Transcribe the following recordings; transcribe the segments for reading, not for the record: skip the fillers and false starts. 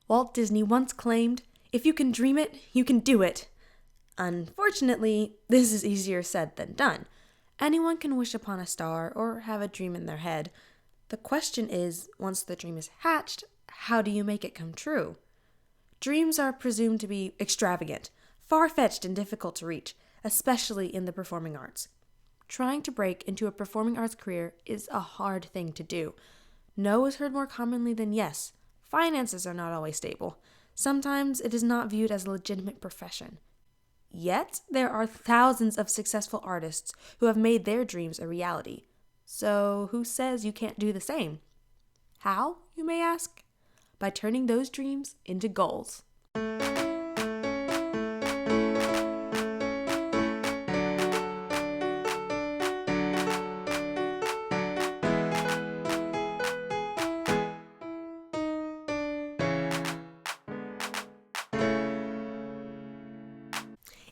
Walt Disney once claimed, "If you can dream it, you can do it." Unfortunately, this is easier said than done. Anyone can wish upon a star or have a dream in their head. The question is, once the dream is hatched, how do you make it come true? Dreams are presumed to be extravagant, far-fetched, and difficult to reach, especially in the performing arts. Trying to break into a performing arts career is a hard thing to do. No is heard more commonly than yes. Finances are not always stable. Sometimes it is not viewed as a legitimate profession. Yet, there are thousands of successful artists who have made their dreams a reality. So, who says you can't do the same? How, you may ask? By turning those dreams into goals.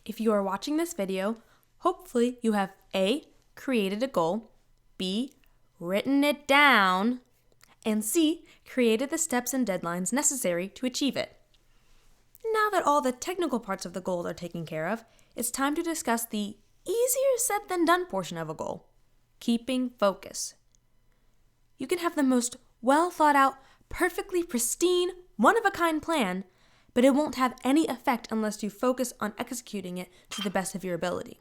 If you are watching this video, hopefully you have A, created a goal, B, written it down, and C, created the steps and deadlines necessary to achieve it. Now that all the technical parts of the goal are taken care of, it's time to discuss the easier said than done portion of a goal, keeping focus. You can have the most well thought out, perfectly pristine, one-of-a-kind plan, but it won't have any effect unless you focus on executing it to the best of your ability.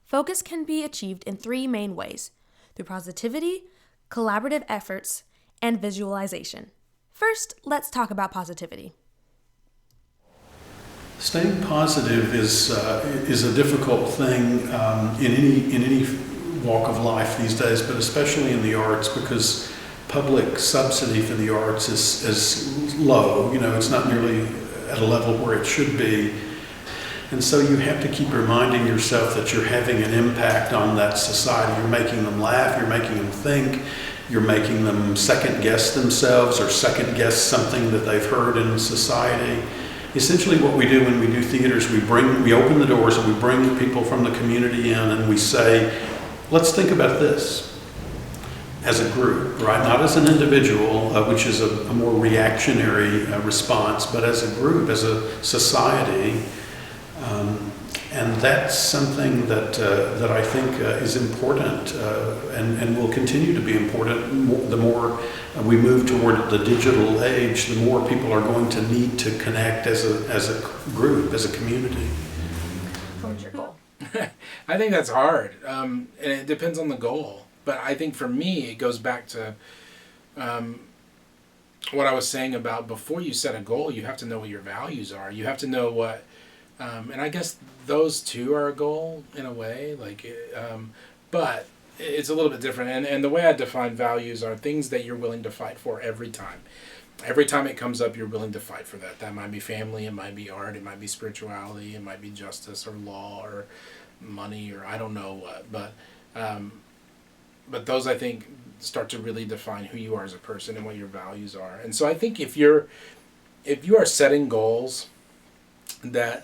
Focus can be achieved in three main ways: through positivity, collaborative efforts, and visualization. First, let's talk about positivity. Staying positive is a difficult thing in any walk of life these days, but especially in the arts, because public subsidy for the arts is low. It's not nearly at a level where it should be. And so you have to keep reminding yourself that you're having an impact on that society. You're making them laugh, you're making them think, you're making them second guess themselves or second guess something that they've heard in society. Essentially what we do when we do theaters, we open the doors and we bring people from the community in and we say, let's think about this. As a group, right? Not as an individual, which is a more reactionary response, but as a group, as a society. And that's something that I think is important and will continue to be important. The more we move toward the digital age, the more people are going to need to connect as a group, as a community. What's your goal? I think that's hard, and it depends on the goal. But I think for me, it goes back to what I was saying about before you set a goal, you have to know what your values are. You have to know what, and I guess those two are a goal in a way, but it's a little bit different. And the way I define values are things that you're willing to fight for every time. Every time it comes up, you're willing to fight for that. That might be family, it might be art, it might be spirituality, it might be justice or law or money or I don't know what, but those, I think, start to really define who you are as a person and what your values are. And so I think if you are setting goals that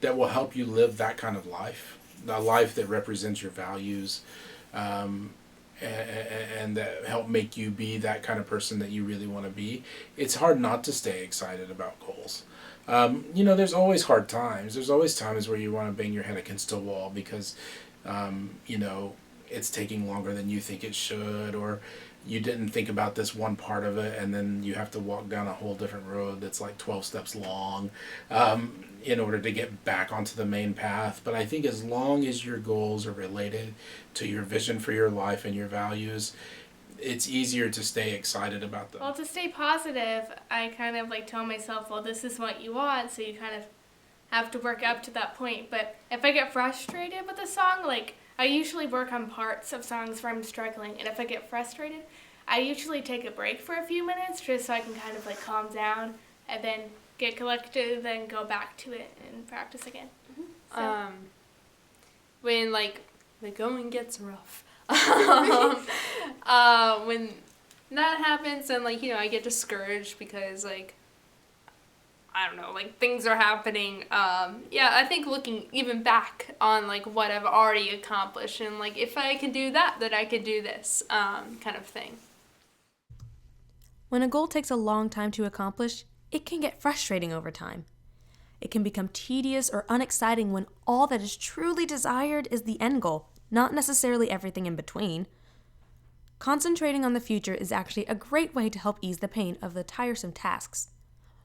will help you live that kind of life, a life that represents your values, and that help make you be that kind of person that you really want to be, it's hard not to stay excited about goals. There's always hard times. There's always times where you want to bang your head against a wall because, it's taking longer than you think it should, or you didn't think about this one part of it, and then you have to walk down a whole different road that's like 12 steps long in order to get back onto the main path. But I think as long as your goals are related to your vision for your life and your values, it's easier to stay excited about them. Well, to stay positive, I kind of tell myself, well, this is what you want, so you kind of have to work up to that point. But if I get frustrated with a song, I usually work on parts of songs where I'm struggling, and if I get frustrated, I usually take a break for a few minutes just so I can kind of calm down and then get collected, then go back to it and practice again. So. When the going gets rough, when that happens, and I get discouraged because I don't know, things are happening. I think looking even back on what I've already accomplished and if I can do that, then I could do this kind of thing. When a goal takes a long time to accomplish, it can get frustrating over time. It can become tedious or unexciting when all that is truly desired is the end goal, not necessarily everything in between. Concentrating on the future is actually a great way to help ease the pain of the tiresome tasks.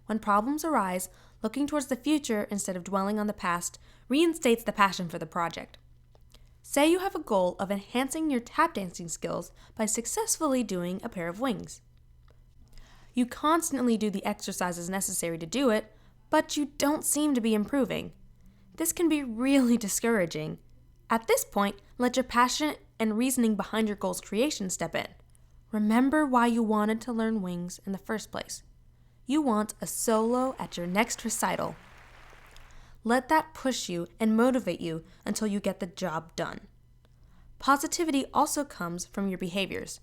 When problems arise, looking towards the future instead of dwelling on the past reinstates the passion for the project. Say you have a goal of enhancing your tap dancing skills by successfully doing a pair of wings. You constantly do the exercises necessary to do it, but you don't seem to be improving. This can be really discouraging. At this point, let your passion and reasoning behind your goal's creation step in. Remember why you wanted to learn wings in the first place. You want a solo at your next recital. Let that push you and motivate you until you get the job done. Positivity also comes from your behaviors.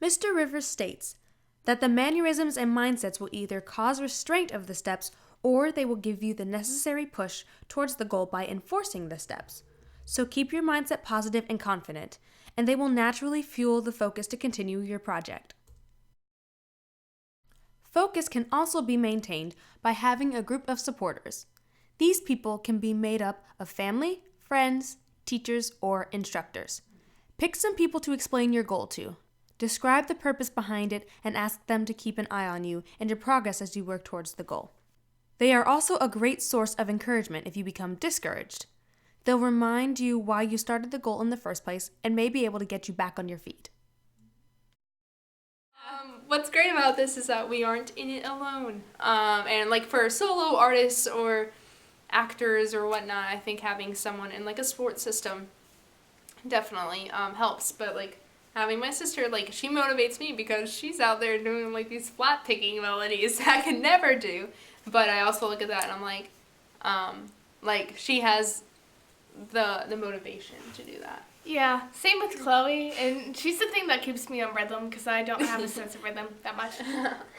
Mr. Rivers states that the mannerisms and mindsets will either cause restraint of the steps or they will give you the necessary push towards the goal by enforcing the steps. So keep your mindset positive and confident, and they will naturally fuel the focus to continue your project. Focus can also be maintained by having a group of supporters. These people can be made up of family, friends, teachers, or instructors. Pick some people to explain your goal to. Describe the purpose behind it and ask them to keep an eye on you and your progress as you work towards the goal. They are also a great source of encouragement if you become discouraged. They'll remind you why you started the goal in the first place and may be able to get you back on your feet. What's great about this is that we aren't in it alone. And like for solo artists or actors or whatnot, I think having someone in like a support system definitely helps. But like having my sister, like she motivates me because she's out there doing like these flat picking melodies that I could never do. But I also look at that and I'm like she has the motivation to do that. Yeah, same with Chloe, and she's the thing that keeps me on rhythm because I don't have a sense of rhythm that much.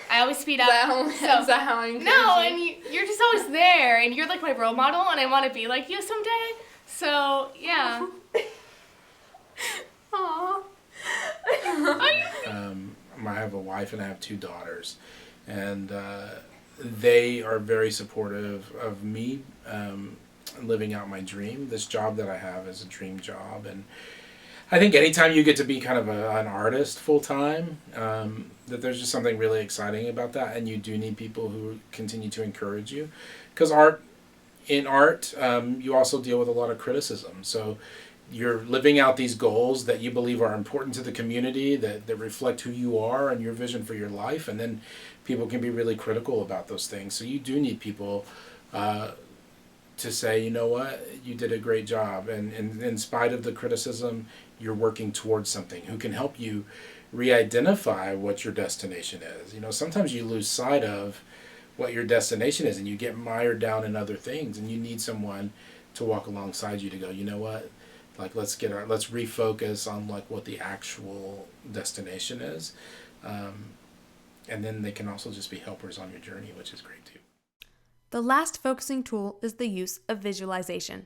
I always speed up. Is that how I encourage No, you? and you're just always there, and you're like my role model, and I want to be like you someday. So yeah. Aww. I have a wife and I have 2 daughters, and they are very supportive of me living out my dream. This job that I have is a dream job, and I think anytime you get to be kind of an artist full time, that there's just something really exciting about that, and you do need people who continue to encourage you, because in art, you also deal with a lot of criticism. So you're living out these goals that you believe are important to the community, that reflect who you are and your vision for your life, and then people can be really critical about those things. So you do need people to say, you know what, you did a great job, and in spite of the criticism, you're working towards something, who can help you re-identify what your destination is. You know, sometimes you lose sight of what your destination is and you get mired down in other things, and you need someone to walk alongside you to go, you know what, like let's refocus on like what the actual destination is, and then they can also just be helpers on your journey, which is great too. The last focusing tool is the use of visualization.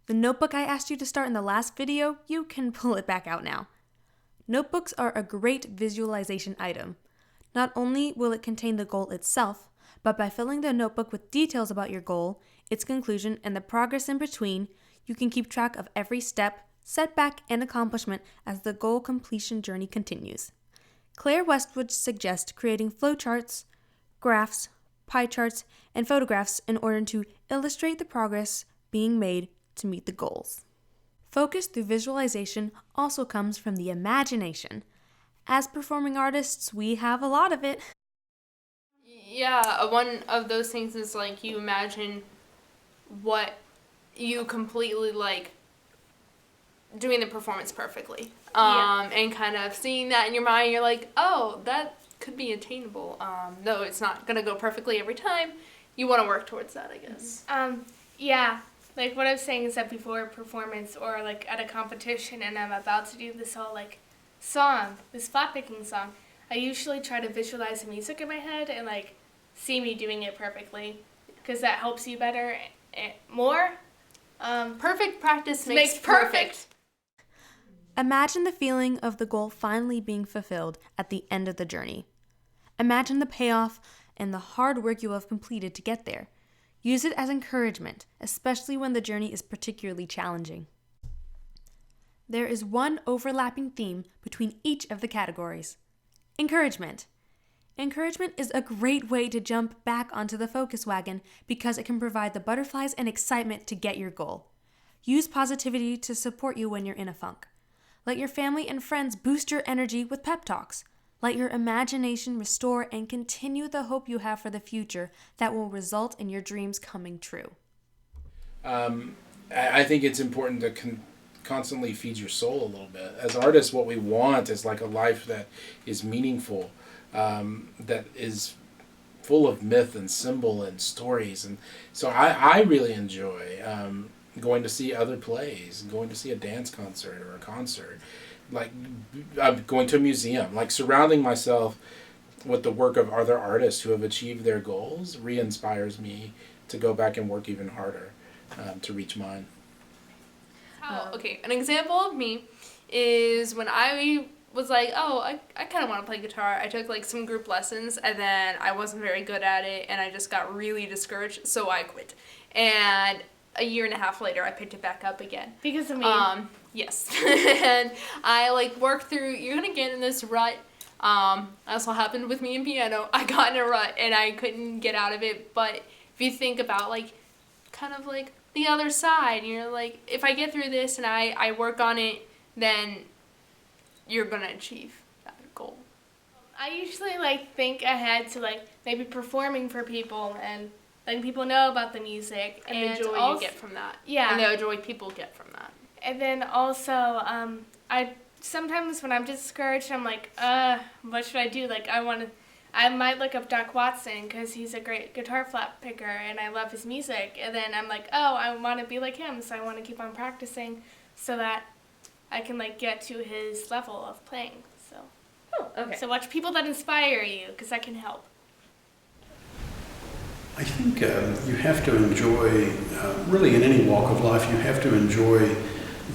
The notebook I asked you to start in the last video, you can pull it back out now. Notebooks are a great visualization item. Not only will it contain the goal itself, but by filling the notebook with details about your goal, its conclusion, and the progress in between, you can keep track of every step, setback, and accomplishment as the goal completion journey continues. Claire Westwood suggests creating flowcharts, graphs, pie charts, and photographs in order to illustrate the progress being made to meet the goals. Focus through visualization also comes from the imagination. As performing artists, we have a lot of it. Yeah, one of those things is like you imagine what you completely like doing the performance perfectly. And kind of seeing that in your mind, you're like, oh, that could be attainable. Though it's not gonna go perfectly every time, you want to work towards that, I guess. Yeah, like what I was saying is that before a performance or like at a competition and I'm about to do this whole like song, this flat picking song, I usually try to visualize the music in my head and like see me doing it perfectly, because that helps you better more. Perfect practice makes perfect. Imagine the feeling of the goal finally being fulfilled at the end of the journey. Imagine the payoff and the hard work you have completed to get there. Use it as encouragement, especially when the journey is particularly challenging. There is one overlapping theme between each of the categories. Encouragement. Encouragement is a great way to jump back onto the focus wagon because it can provide the butterflies and excitement to get your goal. Use positivity to support you when you're in a funk. Let your family and friends boost your energy with pep talks. Let your imagination restore and continue the hope you have for the future that will result in your dreams coming true. I think it's important to constantly feed your soul a little bit. As artists, what we want is like a life that is meaningful, that is full of myth and symbol and stories. And so I really enjoy going to see other plays, going to see a dance concert or a concert, like going to a museum, like surrounding myself with the work of other artists who have achieved their goals re-inspires me to go back and work even harder to reach mine. Okay, an example of me is when I was like, oh, I kind of want to play guitar. I took like some group lessons and then I wasn't very good at it and I just got really discouraged, so I quit. And a year and a half later, I picked it back up again. Because of me. Yes. And I like worked through, you're going to get in this rut. Also happened with me in piano. I got in a rut and I couldn't get out of it. But if you think about like, kind of like the other side, you're like, if I get through this and I work on it, then you're going to achieve that goal. I usually like think ahead to like maybe performing for people and letting people know about the music And the joy also, you get from that. Yeah. And the joy people get from that. And then also, I sometimes when I'm discouraged, I'm like, what should I do? Like, I might look up Doc Watson because he's a great guitar flat picker and I love his music. And then I'm like, oh, I want to be like him, so I want to keep on practicing so that I can like get to his level of playing. So, Okay. so watch people that inspire you because that can help. I think you have to enjoy, really in any walk of life, you have to enjoy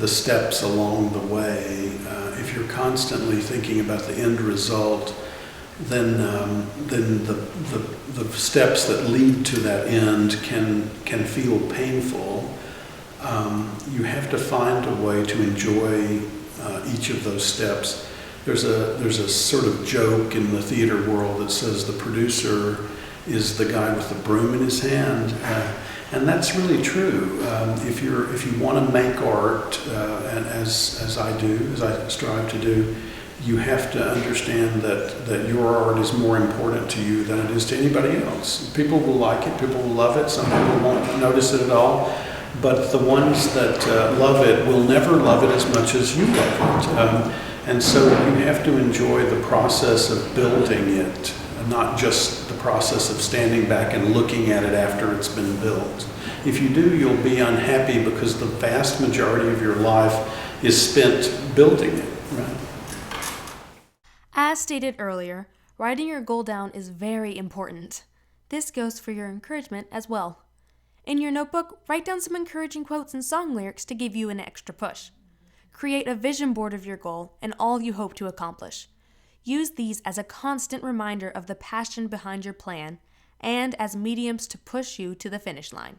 the steps along the way. If you're constantly thinking about the end result, then the steps that lead to that end can feel painful. You have to find a way to enjoy each of those steps. There's a sort of joke in the theater world that says the producer is the guy with the broom in his hand, and that's really true. If you want to make art, and as I do, as I strive to do, you have to understand that your art is more important to you than it is to anybody else. People will like it, people will love it, some people won't notice it at all, but the ones that love it will never love it as much as you love it. And so you have to enjoy the process of building it, not just the process of standing back and looking at it after it's been built. If you do, you'll be unhappy because the vast majority of your life is spent building it. Right? As stated earlier, writing your goal down is very important. This goes for your encouragement as well. In your notebook, write down some encouraging quotes and song lyrics to give you an extra push. Create a vision board of your goal and all you hope to accomplish. Use these as a constant reminder of the passion behind your plan and as mediums to push you to the finish line.